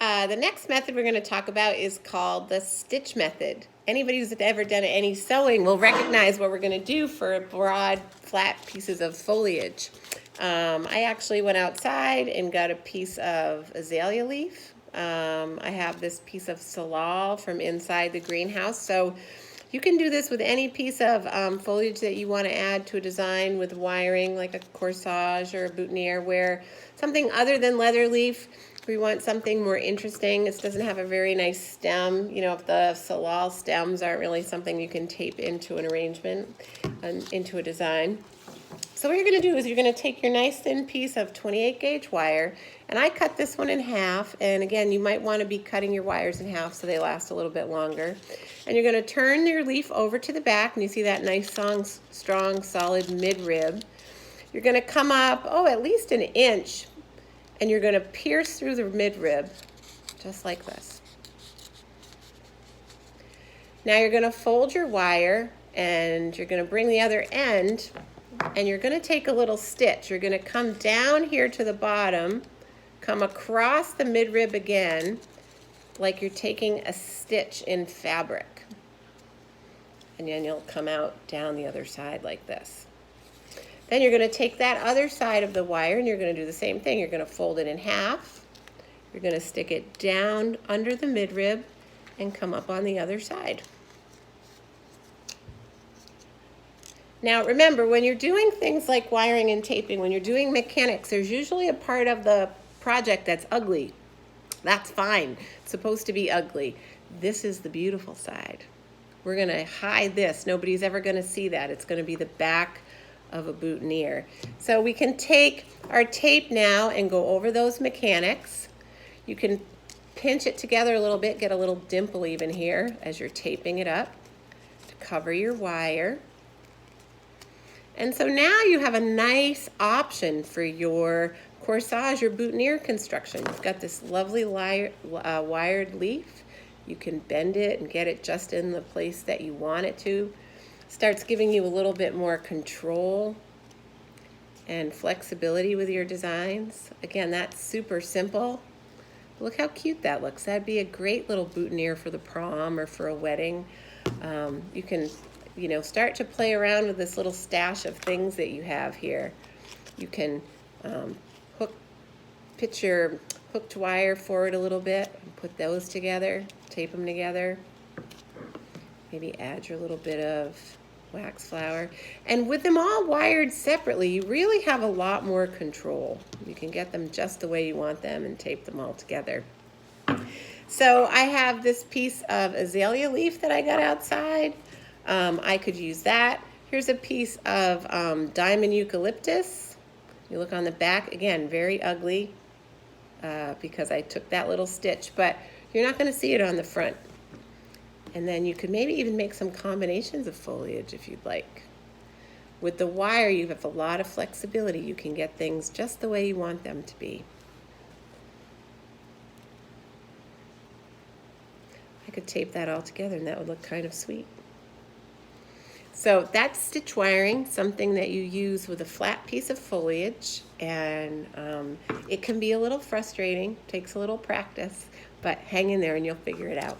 The next method we're going to talk about is called the stitch method. Anybody who's ever done any sewing will recognize what we're going to do for broad, flat pieces of foliage. I actually went outside and got a piece of azalea leaf. I have this piece of salal from inside the greenhouse. So you can do this with any piece of foliage that you want to add to a design with wiring, like a corsage or a boutonniere, where something other than leather leaf. We want something more interesting. It doesn't have a very nice stem. You know, if the salal stems aren't really something you can tape into an arrangement, into a design. So what you're going to do is you're going to take your nice thin piece of 28 gauge wire, and I cut this one in half, and again, you might want to be cutting your wires in half so they last a little bit longer. And you're going to turn your leaf over to the back, and you see that nice, strong, solid midrib. You're going to come up, at least an inch, and you're going to pierce through the midrib, just like this. Now you're going to fold your wire, and you're going to bring the other end, and you're going to take a little stitch. You're going to come down here to the bottom, come across the midrib again, like you're taking a stitch in fabric. And then you'll come out down the other side like this. Then you're going to take that other side of the wire and you're going to do the same thing. You're going to fold it in half. You're going to stick it down under the midrib and come up on the other side. Now remember, when you're doing things like wiring and taping, when you're doing mechanics, there's usually a part of the project that's ugly. That's fine. It's supposed to be ugly. This is the beautiful side. We're going to hide this. Nobody's ever going to see that. It's going to be the back of a boutonniere. So we can take our tape now and go over those mechanics. You can pinch it together a little bit, get a little dimple even here as you're taping it up to cover your wire. And so now you have a nice option for your corsage or boutonniere construction. You've got this lovely wired leaf. You can bend it and get it just in the place that you want it to. Starts giving you a little bit more control and flexibility with your designs. Again, that's super simple. Look how cute that looks. That'd be a great little boutonniere for the prom or for a wedding. You can, start to play around with this little stash of things that you have here. You can pitch your hooked wire forward a little bit and put those together, tape them together. Maybe add your little bit of wax flower. And with them all wired separately, you really have a lot more control. You can get them just the way you want them and tape them all together. So I have this piece of azalea leaf that I got outside. I could use that. Here's a piece of diamond eucalyptus. You look on the back, again, very ugly because I took that little stitch, but you're not going to see it on the front. And then you could maybe even make some combinations of foliage if you'd like. With the wire, you have a lot of flexibility. You can get things just the way you want them to be. I could tape that all together and that would look kind of sweet. So that's stitch wiring, something that you use with a flat piece of foliage, and it can be a little frustrating, takes a little practice, but hang in there and you'll figure it out.